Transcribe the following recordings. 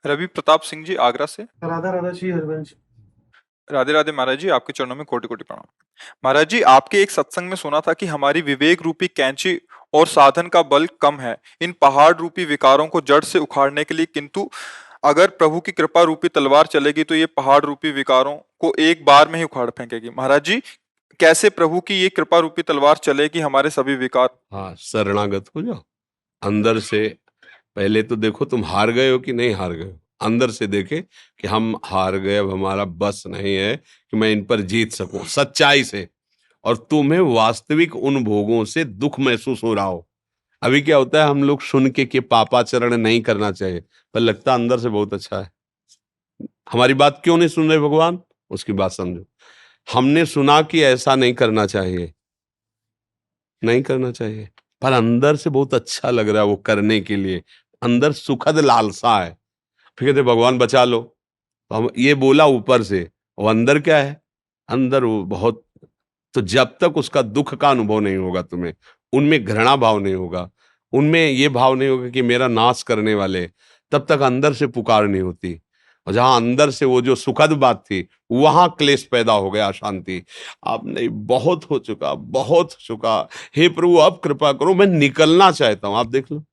रवि प्रताप सिंह जी आगरा से। राधा राधा श्री हरिवंश। राधे राधे महाराज जी, आपके चरणों में कोटि कोटि प्रणाम। महाराज जी, आपके एक सत्संग में सुना था कि हमारी विवेक रूपी कैंची और साधन का बल कम है इन पहाड़ रूपी विकारों को जड़ से उखाड़ने के लिए, किंतु अगर प्रभु की कृपा रूपी तलवार चलेगी तो ये पहाड़ रूपी विकारों को एक बार में ही उखाड़ फेंकेगी। महाराज जी, कैसे प्रभु की ये कृपा रूपी तलवार चलेगी हमारे सभी विकार? हाँ, शरणागत हो जाओ अंदर से। पहले तो देखो तुम हार गए हो कि नहीं हार गए हो। अंदर से देखे कि हम हार गए, अब हमारा बस नहीं है कि मैं इन पर जीत सकूं सच्चाई से। और तुम्हें वास्तविक उन भोगों से दुख महसूस हो रहा हो। अभी क्या होता है, हम लोग सुन के कि पापाचरण नहीं करना चाहिए, पर लगता अंदर से बहुत अच्छा है। हमारी बात क्यों नहीं सुन रहे भगवान, उसकी बात समझो। हमने सुना कि ऐसा नहीं करना चाहिए, नहीं करना चाहिए, पर अंदर से बहुत अच्छा लग रहा है वो करने के लिए। अंदर सुखद लालसा है। फिर कहते भगवान बचा लो, तो हम ये बोला ऊपर से, वो अंदर क्या है, अंदर वो बहुत। तो जब तक उसका दुख का अनुभव नहीं होगा तुम्हें, उनमें घृणा भाव नहीं होगा, उनमें ये भाव नहीं होगा कि मेरा नाश करने वाले, तब तक अंदर से पुकार नहीं होती। और जहां अंदर से वो जो सुखद बात थी, वहां क्लेश पैदा हो गया, अशांति। आप नहीं, बहुत हो चुका, बहुत हो चुका, हे प्रभु अब कृपा करो, मैं निकलना चाहता हूं। आप देख लो,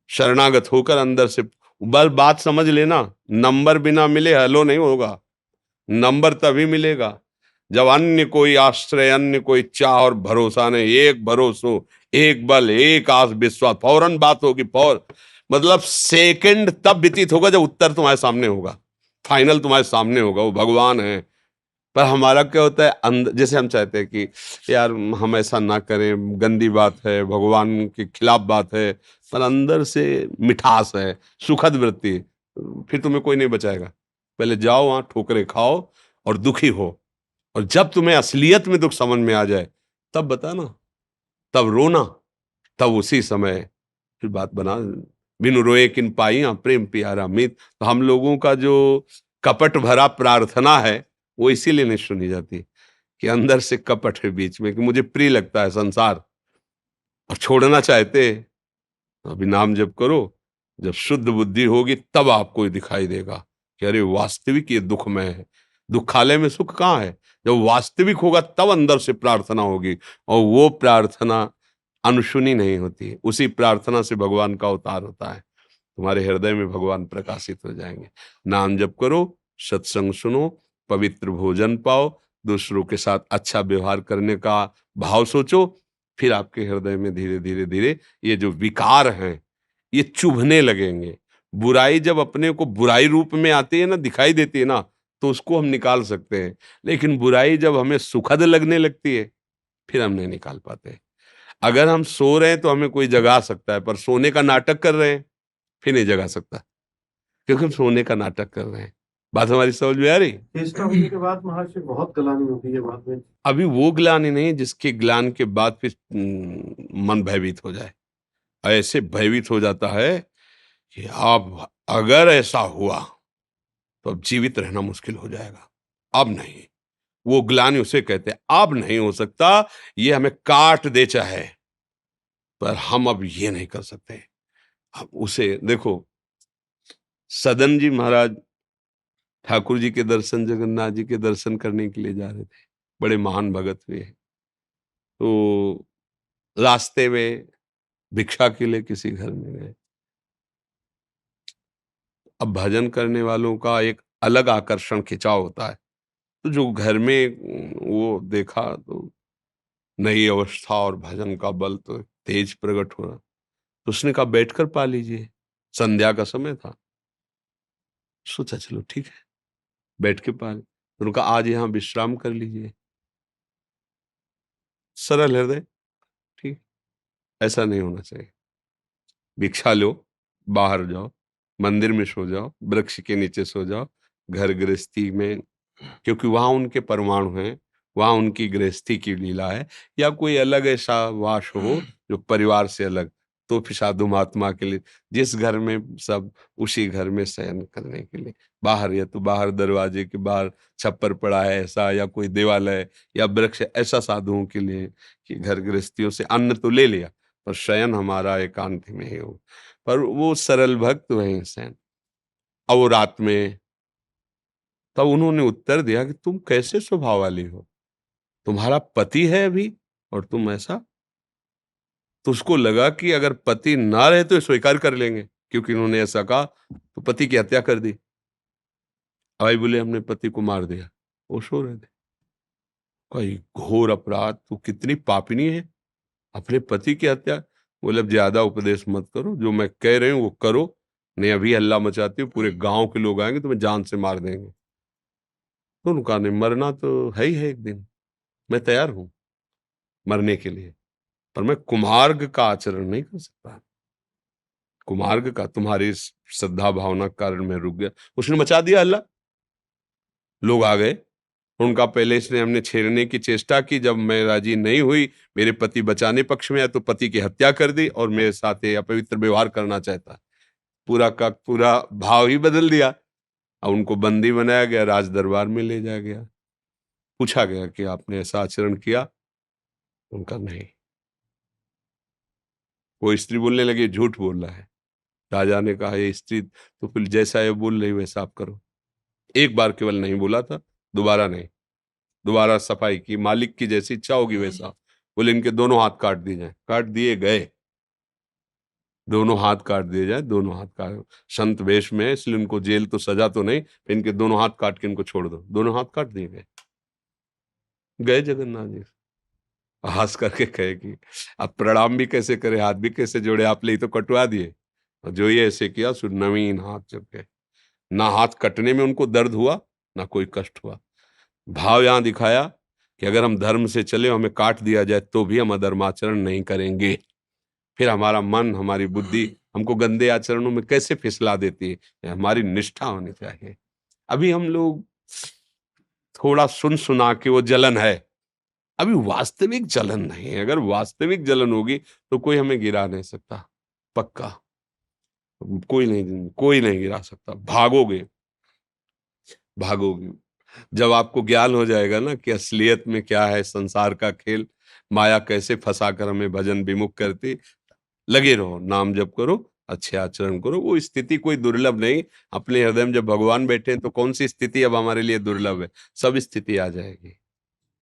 शरणागत होकर अंदर से बस बात समझ लेना। नंबर बिना मिले हेलो नहीं होगा। नंबर तभी मिलेगा जब अन्य कोई आश्रय, अन्य कोई चाह और भरोसा नहीं, एक भरोसो, एक बल, एक आस विश्वास, फौरन बात होगी। मतलब सेकंड तब व्यतीत होगा जब उत्तर तुम्हारे सामने होगा, फाइनल तुम्हारे सामने होगा, वो भगवान है। पर हमारा क्या होता है, अंदर जैसे हम चाहते हैं कि यार हम ऐसा ना करें, गंदी बात है, भगवान के खिलाफ बात है, पर अंदर से मिठास है, सुखद वृत्ति, फिर तुम्हें कोई नहीं बचाएगा। पहले जाओ वहां ठोकरे खाओ और दुखी हो, और जब तुम्हें असलियत में दुख समझ में आ जाए, तब बताना, तब रोना, तब उसी समय फिर बात बना। बिनु रोए किन पाई प्रेम प्यारा मीत। तो हम लोगों का जो कपट भरा प्रार्थना है, वो इसीलिए नहीं सुनी जाती कि अंदर से कपट है बीच में, कि मुझे प्रिय लगता है संसार और छोड़ना चाहते। तो अभी नाम जप करो, जब शुद्ध बुद्धि होगी तब आपको ये दिखाई देगा कि अरे वास्तविक ये दुखमय है। दुखालय में सुख कहाँ है? जब वास्तविक होगा तब अंदर से प्रार्थना होगी, और वो प्रार्थना अनसुनी नहीं होती, उसी प्रार्थना से भगवान का अवतार होता है। तुम्हारे हृदय में भगवान प्रकाशित हो जाएंगे। नाम जप करो, सत्संग सुनो, पवित्र भोजन पाओ, दूसरों के साथ अच्छा व्यवहार करने का भाव सोचो, फिर आपके हृदय में धीरे धीरे धीरे ये जो विकार हैं ये चुभने लगेंगे। बुराई जब अपने को बुराई रूप में आती है ना, दिखाई देती है ना, तो उसको हम निकाल सकते हैं। लेकिन बुराई जब हमें सुखद लगने लगती है, फिर हम नहीं निकाल पाते। अगर हम सो रहे हैं तो हमें कोई जगा सकता है, पर सोने का नाटक कर रहे हैं, फिर नहीं जगा सकता, क्योंकि हम सोने का नाटक कर रहे हैं। बात हमारी समझ में आ रही? चेष्टा होने के बाद महर्षि बहुत ग्लानि होती है बाद में। अभी वो ग्लानि नहीं जिसके ग्लान के बाद फिर मन भयभीत हो जाए। ऐसे भयभीत हो जाता है कि अब अगर ऐसा हुआ तो अब जीवित रहना मुश्किल हो जाएगा। अब नहीं, वो ग्लानि उसे कहते हैं, अब नहीं हो सकता, ये हमें काट दे चाहे, पर हम अब ये नहीं कर सकते। अब उसे देखो, सदन जी महाराज ठाकुर जी के दर्शन, जगन्नाथ जी के दर्शन करने के लिए जा रहे थे। बड़े महान भगत हुए। तो रास्ते में भिक्षा के लिए किसी घर में गए। अब भजन करने वालों का एक अलग आकर्षण, खिंचाव होता है। तो जो घर में वो देखा, तो नई अवस्था और भजन का बल तो तेज प्रकट हो रहा। तो उसने कहा बैठकर पा लीजिए, संध्या का समय था। सोचा चलो ठीक है, बैठ के पा ले। तो उनका आज यहाँ विश्राम कर लीजिए। सरल हृदय, ठीक, ऐसा नहीं होना चाहिए। भिक्षा लो, बाहर जाओ, मंदिर में सो जाओ, वृक्ष के नीचे सो जाओ, घर गृहस्थी में, क्योंकि वहां उनके परमाणु हैं, वहां उनकी गृहस्थी की लीला है। या कोई अलग ऐसा वास हो जो परिवार से अलग, तो फिर साधु महात्मा के लिए जिस घर में सब, उसी घर में शयन करने के लिए। बाहर, या तो बाहर दरवाजे के बाहर छप्पर पड़ा है ऐसा, या कोई देवालय या वृक्ष, ऐसा साधुओं के लिए कि घर गृहस्थियों से अन्न तो ले लिया, पर शयन हमारा एकांत में ही हो। पर वो सरल भक्त वहीं शयन। अब वो रात में, तब उन्होंने उत्तर दिया कि तुम कैसे स्वभाव वाली हो, तुम्हारा पति है अभी और तुम ऐसा। तो उसको लगा कि अगर पति ना रहे तो ये स्वीकार कर लेंगे, क्योंकि उन्होंने ऐसा कहा, तो पति की हत्या कर दी। भाई बोले हमने पति को मार दिया, वो सो रहे थे। कई घोर अपराध, तू कितनी पापिनी है, अपने पति की हत्या। बोले अब ज्यादा उपदेश मत करो, जो मैं कह रही हूँ वो करो, नहीं अभी हल्ला मचाती हूँ, पूरे गांव के लोग आएंगे तुम्हें जान से मार देंगे। तो उनका नहीं, मरना तो है ही है एक दिन, मैं तैयार हूं मरने के लिए, पर मैं कुमार्ग का आचरण नहीं कर सकता। कुमार्ग का, तुम्हारी इस श्रद्धा भावना के कारण मैं रुक गया। उसने मचा दिया हल्ला, लोग आ गए। उनका पहले इसने हमने छेड़ने की चेष्टा की, जब मैं राजी नहीं हुई, मेरे पति बचाने पक्ष में आया तो पति की हत्या कर दी और मेरे साथ ये अपवित्र व्यवहार करना चाहता। पूरा का पूरा भाव ही बदल दिया। और उनको बंदी बनाया गया, राज दरबार में ले जाया गया। पूछा गया कि आपने ऐसा आचरण किया? उनका नहीं। वो स्त्री बोलने लगी झूठ बोल रहा है। राजा ने कहा ये स्त्री तो फिर जैसा ये बोल रही वैसा आप करो। एक बार केवल नहीं बोला था, दोबारा नहीं। दोबारा सफाई की, मालिक की जैसी इच्छा होगी वैसा। बोले इनके दोनों हाथ काट दिए जाए, काट दिए गए। दोनों हाथ काट दिए जाए, दोनों हाथ काट, संत वेश में, इसलिए उनको जेल तो सजा तो नहीं, इनके दोनों हाथ काट के इनको छोड़ दो। दोनों हाथ काट दिए गए। गए जगन्नाथ जी हंस करके कहे कि अब प्रणाम भी कैसे करे, हाथ भी कैसे जोड़े, आप ले तो कटवा दिए। और जो ये ऐसे किया सो नवीन हाथ जब गए, ना हाथ कटने में उनको दर्द हुआ ना कोई कष्ट हुआ। भाव यहां दिखाया कि अगर हम धर्म से चले, हमें काट दिया जाए तो भी हम अधर्माचरण नहीं करेंगे। फिर हमारा मन, हमारी बुद्धि हमको गंदे आचरणों में कैसे फिसला देती है। हमारी निष्ठा होनी चाहिए। अभी हम लोग थोड़ा सुन सुना के वो जलन है, अभी वास्तविक जलन नहीं है। अगर वास्तविक जलन होगी तो कोई हमें गिरा नहीं सकता, पक्का कोई नहीं गिरा सकता। भागोगे भागोगे। जब आपको ज्ञान हो जाएगा ना कि असलियत में क्या है, संसार का खेल, माया कैसे फंसा कर हमें भजन विमुख करती, लगे रहो, नाम जप करो, अच्छे आचरण करो। वो स्थिति कोई दुर्लभ नहीं। अपने हृदय में जब भगवान बैठे हैं तो कौन सी स्थिति अब हमारे लिए दुर्लभ है? सब स्थिति आ जाएगी।